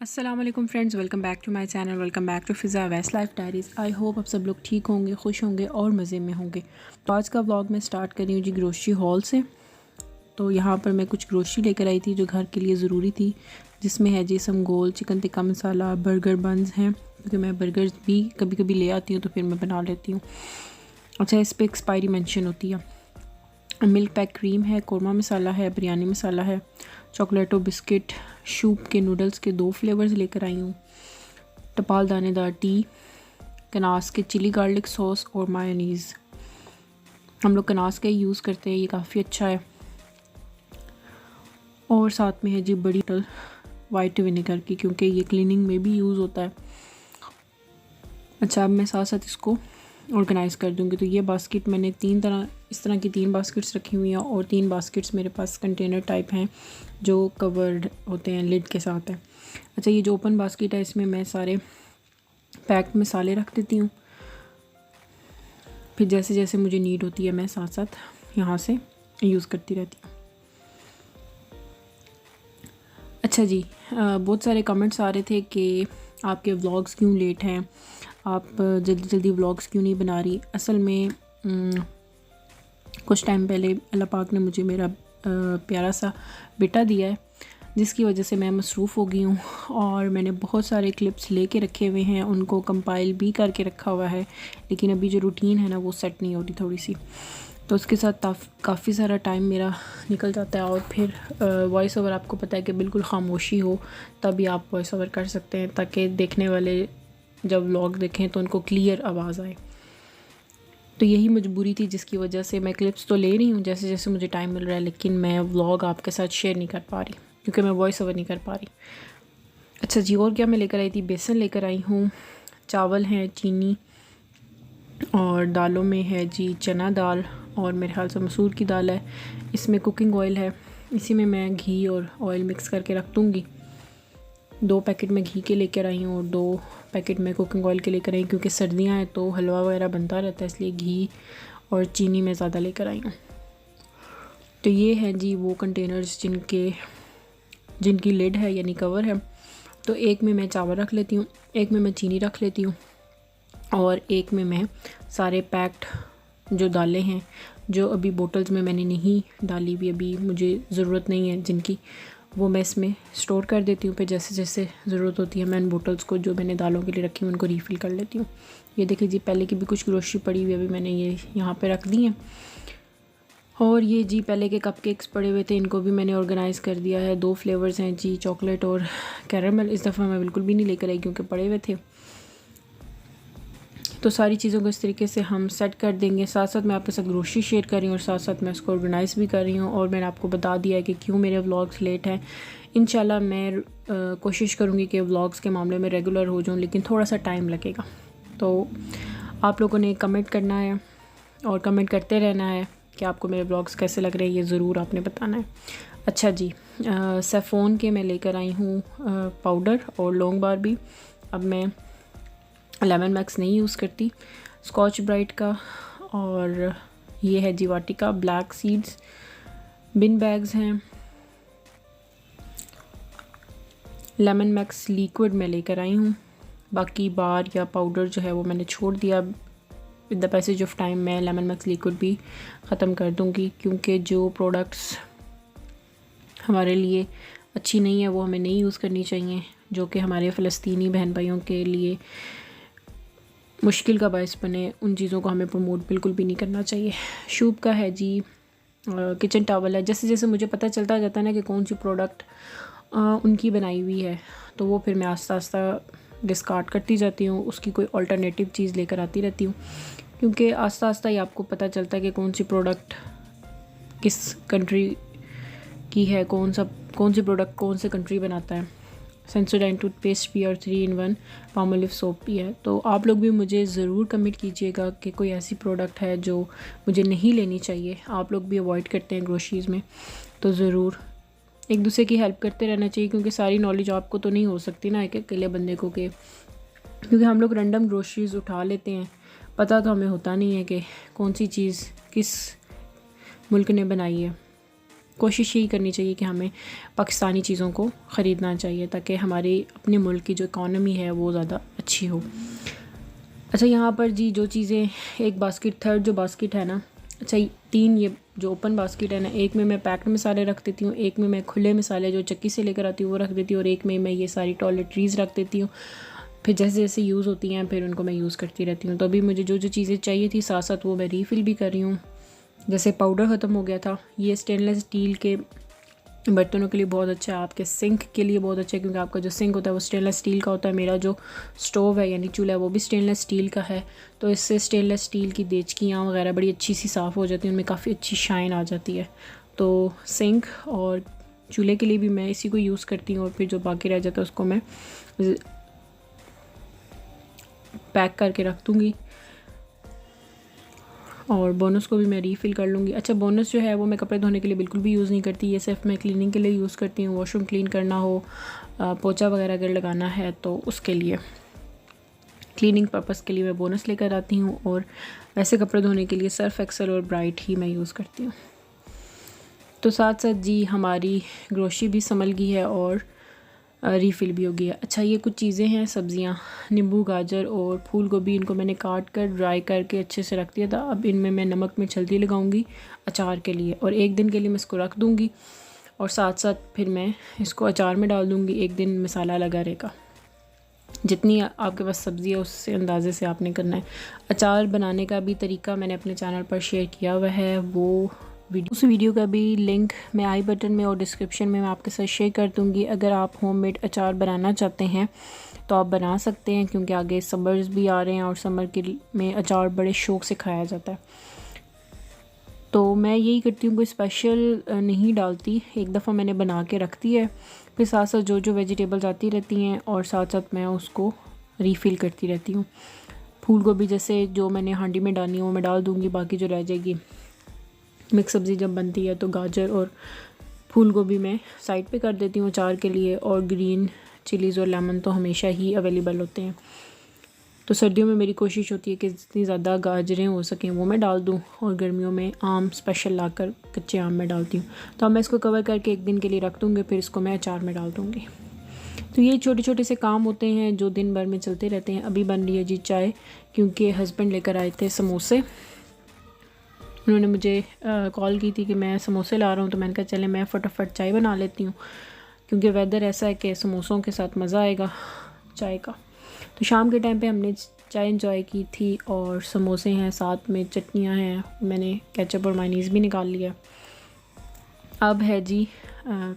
अस्सलाम वालेकुम friends, welcome back to my channel. Welcome back to Fiza west life diaries. I hope आप सब लोग ठीक होंगे, खुश होंगे और मज़े में होंगे। तो आज का व्लॉग मैं स्टार्ट कर रही हूँ जी ग्रोसरी हॉल से। तो यहाँ पर मैं कुछ ग्रोसरी लेकर आई थी जो घर के लिए ज़रूरी थी, जिसमें है जी समगोल, chicken tikka masala, burger buns हैं, क्योंकि मैं बर्गर्स भी कभी कभी ले आती हूँ तो फिर मैं बना लेती हूँ। अच्छा, इस पर एक्सपायरी मेंशन होती है। मिल्क पैक क्रीम है, कौरमा मसाला है, बिरयानी मसाला है, चॉकलेटो बिस्किट, शूप के नूडल्स के 2 फ्लेवर्स लेकर आई हूँ, टपाल दानेदार टी, कनास के चिली गार्लिक सॉस और मायोनीज़। हम लोग कनास का ही यूज़ करते हैं, ये काफ़ी अच्छा है। और साथ में है जी बड़ी बोतल वाइट विनेगर की, क्योंकि ये क्लीनिंग में भी यूज़ होता है। अच्छा, अब मैं साथ साथ इसको ऑर्गेनाइज़ कर दूँगी। तो ये बास्केट मैंने इस तरह की 3 बास्केट्स रखी हुई हैं, और 3 बास्केट्स मेरे पास कंटेनर टाइप हैं जो कवर्ड होते हैं, लिड के साथ है। अच्छा, ये जो ओपन बास्केट है इसमें मैं सारे पैक्ड मसाले रख देती हूँ। फिर जैसे जैसे मुझे नीड होती है मैं साथ साथ यहाँ से यूज़ करती रहती हूँ। अच्छा जी, बहुत सारे कमेंट्स आ रहे थे कि आपके व्लॉग्स क्यों लेट हैं, आप जल्दी जल्दी व्लॉग्स क्यों नहीं बना रही। असल में कुछ टाइम पहले अल्लाह पाक ने मुझे मेरा प्यारा सा बेटा दिया है, जिसकी वजह से मैं मसरूफ़ हो गई हूँ, और मैंने बहुत सारे क्लिप्स लेके रखे हुए हैं, उनको कंपाइल भी करके रखा हुआ है, लेकिन अभी जो रूटीन है ना वो सेट नहीं हो रही थोड़ी सी। तो उसके साथ काफ़ी सारा टाइम मेरा निकल जाता है। और फिर वॉइस ओवर, आपको पता है कि बिल्कुल खामोशी हो तभी आप वॉइस ओवर कर सकते हैं, ताकि देखने वाले जब व्लॉग देखें तो उनको क्लियर आवाज़ आए। तो यही मजबूरी थी जिसकी वजह से मैं क्लिप्स तो ले रही हूँ जैसे जैसे मुझे टाइम मिल रहा है, लेकिन मैं व्लॉग आपके साथ शेयर नहीं कर पा रही क्योंकि मैं वॉइस ओवर नहीं कर पा रही। अच्छा जी, और क्या मैं लेकर आई थी, बेसन लेकर आई हूँ, चावल हैं, चीनी, और दालों में है जी चना दाल, और मेरे ख्याल से मसूर की दाल है। इसमें कुकिंग ऑयल है, इसी में मैं घी और ऑयल मिक्स करके रख दूँगी। 2 पैकेट मैं घी के लेकर आई हूँ और 2 पैकेट मैं कुकिंग ऑयल के लेकर आई, क्योंकि सर्दियाँ हैं तो हलवा वगैरह बनता रहता है, इसलिए घी और चीनी मैं ज़्यादा लेकर आई हूँ। तो ये है जी वो कंटेनर्स जिनकी लिड है यानी कवर है। तो एक में मैं चावल रख लेती हूँ, एक में मैं चीनी रख लेती हूँ, और एक में मैं सारे पैक्ड जो दालें हैं जो अभी बोतल्स में मैंने नहीं डाली हुई, अभी मुझे ज़रूरत नहीं है जिनकी, वो मैं इसमें स्टोर कर देती हूँ। फिर जैसे जैसे ज़रूरत होती है मैं इन बोतल्स को जो मैंने दालों के लिए रखी हूँ उनको रीफ़िल कर लेती हूँ। ये देख लीजिए, पहले की भी कुछ ग्रोसरी पड़ी हुई अभी मैंने ये यहाँ पे रख दी है। और ये जी पहले के कपकेक्स पड़े हुए थे, इनको भी मैंने ऑर्गेनाइज़ कर दिया है। 2 फ्लेवर्स हैं जी, चॉकलेट और कैरेमल। इस दफ़ा मैं बिल्कुल भी नहीं लेकर आई क्योंकि पड़े हुए थे। तो सारी चीज़ों को इस तरीके से हम सेट कर देंगे। साथ साथ मैं आपके साथ ग्रोसरी शेयर कर रही हूँ और साथ साथ मैं उसको ऑर्गेनाइज़ भी कर रही हूँ, और मैंने आपको बता दिया है कि क्यों मेरे व्लॉग्स लेट हैं। इंशाल्लाह मैं कोशिश करूँगी कि व्लॉग्स के मामले में रेगुलर हो जाऊँ, लेकिन थोड़ा सा टाइम लगेगा। तो आप लोगों ने कमेंट करना है और कमेंट करते रहना है कि आपको मेरे व्लॉग्स कैसे लग रहे हैं, ये ज़रूर आपने बताना है। अच्छा जी, सेफ़ोन के मैं लेकर आई हूँ पाउडर और लॉन्ग बार भी। अब मैं लेमन मैक्स नहीं यूज़ करती, स्कॉच ब्राइट का, और ये है जी वाटिका ब्लैक सीड्स। बिन बैग्स हैं, लेमन मैक्स लिक्विड में लेकर आई हूँ। बाकी बार या पाउडर जो है वो मैंने छोड़ दिया। With the passage of time मैं लेमन मैक्स लिक्विड भी ख़त्म कर दूँगी, क्योंकि जो प्रोडक्ट्स हमारे लिए अच्छी नहीं है वो हमें नहीं यूज़ करनी चाहिए, जो कि हमारे फ़लस्तीनी बहन भाइयों के लिए मुश्किल का बायस बने, उन चीज़ों को हमें प्रमोट बिल्कुल भी नहीं करना चाहिए। शूप का है जी किचन टॉवल है। जैसे जैसे मुझे पता चलता जाता है ना कि कौन सी प्रोडक्ट उनकी बनाई हुई है, तो वो फिर मैं आस्ता आस्ता डिस्कार्ड करती जाती हूँ, उसकी कोई अल्टरनेटिव चीज़ लेकर आती रहती हूँ, क्योंकि आस्ता आस्ता ही आपको पता चलता है कि कौन सी प्रोडक्ट किस कंट्री की है, कौन सी प्रोडक्ट कौन से कंट्री बनाता है। सेंसोडाइन टूथपेस्ट भी और 3 in 1 पामोलिव सोप भी है। तो आप लोग भी मुझे ज़रूर कमेंट कीजिएगा कि कोई ऐसी प्रोडक्ट है जो मुझे नहीं लेनी चाहिए। आप लोग भी अवॉइड करते हैं ग्रोसरीज़ में, तो ज़रूर एक दूसरे की हेल्प करते रहना चाहिए, क्योंकि सारी नॉलेज आपको तो नहीं हो सकती ना एक अकेले बंदे को, के क्योंकि हम लोग रैंडम ग्रोसरीज़ उठा लेते हैं, पता तो हमें होता नहीं है कि कौन सी चीज़ किस मुल्क ने बनाई है। कोशिश यही करनी चाहिए कि हमें पाकिस्तानी चीज़ों को ख़रीदना चाहिए ताकि हमारी अपने मुल्क की जो इकॉनमी है वो ज़्यादा अच्छी हो। अच्छा, यहाँ पर जी जो चीज़ें, एक बास्केट, थर्ड जो बास्केट है ना, अच्छा 3 ये जो ओपन बास्केट है ना, एक में मैं पैक्ड मसाले रख देती हूँ, एक में मैं खुले मसाले जो चक्की से लेकर आती हूँ वो रख देती हूँ, और एक में मैं ये सारी टॉयलेटरीज़ रख देती हूँ। फिर जैसे जैसे यूज़ होती हैं फिर उनको मैं यूज़ करती रहती हूँ। तो अभी मुझे जो जो चीज़ें चाहिए थी साथ साथ वो मैं रीफ़िल भी कर रही हूँ। जैसे पाउडर ख़त्म हो गया था, ये स्टेनलेस स्टील के बर्तनों के लिए बहुत अच्छा है, आपके सिंक के लिए बहुत अच्छा है, क्योंकि आपका जो सिंक होता है वो स्टेनलेस स्टील का होता है। मेरा जो स्टोव है यानी चूल्हा है वो भी स्टेनलेस स्टील का है, तो इससे स्टेनलेस स्टील की देचकियाँ वगैरह बड़ी अच्छी सी साफ़ हो जाती हैं, उनमें काफ़ी अच्छी शाइन आ जाती है। तो सिंक और चूल्हे के लिए भी मैं इसी को यूज़ करती हूँ, और फिर जो बाकी रह जाता है उसको मैं पैक करके रख दूँगी, और बोनस को भी मैं रीफ़िल कर लूँगी। अच्छा, बोनस जो है वो मैं कपड़े धोने के लिए बिल्कुल भी यूज़ नहीं करती, ये सिर्फ मैं क्लीनिंग के लिए यूज़ करती हूँ। वॉशरूम क्लीन करना हो, पोछा वगैरह अगर लगाना है तो उसके लिए, क्लीनिंग पर्पस के लिए मैं बोनस लेकर आती हूँ, और वैसे कपड़े धोने के लिए सर्फ एक्सेल और ब्राइट ही मैं यूज़ करती हूँ। तो साथ साथ जी हमारी ग्रोसरी भी संभल गई है और रीफ़िल भी हो गया। अच्छा, ये कुछ चीज़ें हैं, सब्ज़ियाँ, नींबू, गाजर और फूल गोभी, इनको मैंने काट कर ड्राई करके अच्छे से रख दिया था। अब इनमें मैं नमक मिर्च हल्दी लगाऊंगी अचार के लिए, और 1 दिन के लिए मैं इसको रख दूंगी, और साथ साथ फिर मैं इसको अचार में डाल दूंगी। 1 दिन मसाला लगा रहेगा। जितनी आपके पास सब्ज़ी है उससे अंदाज़े से आपने करना है। अचार बनाने का भी तरीका मैंने अपने चैनल पर शेयर किया हुआ है, वो उस वीडियो का भी लिंक मैं आई बटन में और डिस्क्रिप्शन में मैं आपके साथ शेयर कर दूँगी। अगर आप होममेड अचार बनाना चाहते हैं तो आप बना सकते हैं, क्योंकि आगे समर्स भी आ रहे हैं और समर के में अचार बड़े शौक़ से खाया जाता है। तो मैं यही करती हूँ, कोई स्पेशल नहीं डालती, एक दफ़ा मैंने बना के रख दी है, फिर साथ साथ जो जो वेजिटेबल्स आती रहती हैं और साथ साथ मैं उसको रीफ़िल करती रहती हूँ। फूल गोभी जैसे जो मैंने हांडी में डालनी है वो मैं डाल दूँगी, बाकी जो रह जाएगी मिक्स सब्ज़ी जब बनती है तो गाजर और फूल गोभी मैं साइड पे कर देती हूँ अचार के लिए, और ग्रीन चिलीज़ और लेमन तो हमेशा ही अवेलेबल होते हैं। तो सर्दियों में मेरी कोशिश होती है कि जितनी ज़्यादा गाजरें हो सकें वो मैं डाल दूँ, और गर्मियों में आम स्पेशल लाकर कच्चे आम में डालती हूँ। तो अब मैं इसको कवर करके 1 दिन के लिए रख दूँगी, फिर इसको मैं अचार में डाल दूँगी। तो ये छोटे छोटे से काम होते हैं जो दिन भर में चलते रहते हैं। अभी बन रही है जी चाय, क्योंकि हस्बैंड लेकर आए थे समोसे। उन्होंने मुझे कॉल की थी कि मैं समोसे ला रहा हूँ, तो मैंने कहा चले मैं फटाफट चाय बना लेती हूँ, क्योंकि वेदर ऐसा है कि समोसों के साथ मज़ा आएगा चाय का। तो शाम के टाइम पे हमने चाय एंजॉय की थी, और समोसे हैं, साथ में चटनियाँ हैं, मैंने केचप और मायोनीज़ भी निकाल लिया। अब है जी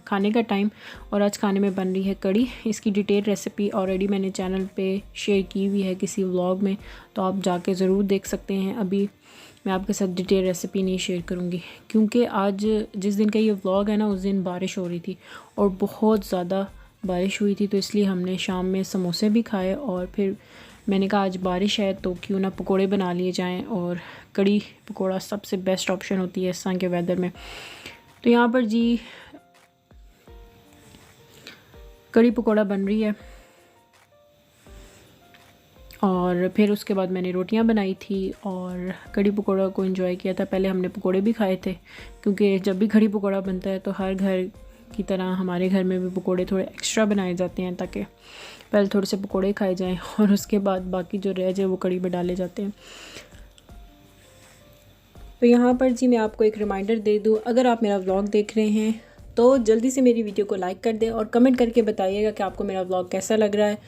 खाने का टाइम, और आज खाने में बन रही है कड़ी। इसकी डिटेल रेसिपी ऑलरेडी मैंने चैनल पे शेयर की हुई है किसी व्लॉग में, तो आप जाके ज़रूर देख सकते हैं। अभी मैं आपके साथ डिटेल रेसिपी नहीं शेयर करूँगी, क्योंकि आज जिस दिन का ये व्लॉग है ना उस दिन बारिश हो रही थी, और बहुत ज़्यादा बारिश हुई थी, तो इसलिए हमने शाम में समोसे भी खाए, और फिर मैंने कहा आज बारिश है तो क्यों ना पकोड़े बना लिए जाएं, और कड़ी पकोड़ा सबसे बेस्ट ऑप्शन होती है इस तरह के वेदर में। तो यहाँ पर जी कड़ी पकोड़ा बन रही है, और फिर उसके बाद मैंने रोटियां बनाई थी और कड़ी पकोड़ा को एंजॉय किया था। पहले हमने पकोड़े भी खाए थे, क्योंकि जब भी कड़ी पकोड़ा बनता है तो हर घर की तरह हमारे घर में भी पकोड़े थोड़े एक्स्ट्रा बनाए जाते हैं, ताकि पहले थोड़े से पकोड़े खाए जाएं और उसके बाद बाकी जो रह जाए वो कड़ी में डाले जाते हैं। तो यहाँ पर जी मैं आपको एक रिमाइंडर दे दूँ, अगर आप मेरा व्लॉग देख रहे हैं तो जल्दी से मेरी वीडियो को लाइक कर दें, और कमेंट करके बताइएगा कि आपको मेरा व्लॉग कैसा लग रहा है,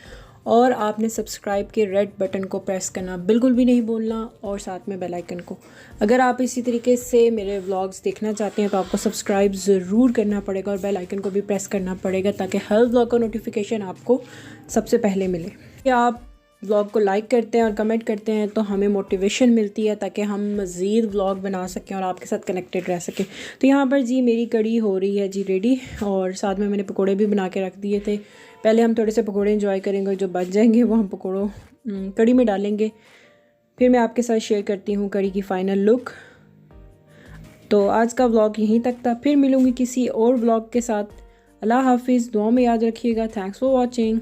और आपने सब्सक्राइब के रेड बटन को प्रेस करना बिल्कुल भी नहीं भूलना, और साथ में बेल आइकन को। अगर आप इसी तरीके से मेरे व्लॉग्स देखना चाहते हैं तो आपको सब्सक्राइब ज़रूर करना पड़ेगा, और बेल आइकन को भी प्रेस करना पड़ेगा, ताकि हर व्लॉग का नोटिफिकेशन आपको सबसे पहले मिले। या आप व्लॉग को लाइक करते हैं और कमेंट करते हैं तो हमें मोटिवेशन मिलती है, ताकि हम मज़ीद व्लॉग बना सकें और आपके साथ कनेक्टेड रह सकें। तो यहाँ पर जी मेरी कड़ी हो रही है जी रेडी, और साथ में मैंने पकोड़े भी बना के रख दिए थे। पहले हम थोड़े से पकोड़े एंजॉय करेंगे, जो बच जाएंगे वो हम पकोड़ों कड़ी में डालेंगे। फिर मैं आपके साथ शेयर करती हूँ कड़ी की फ़ाइनल लुक। तो आज का व्लॉग यहीं तक था, फिर मिलूँगी किसी और व्लॉग के साथ। अल्लाह हाफिज़, दुआ में याद रखिएगा। Thanks for watching.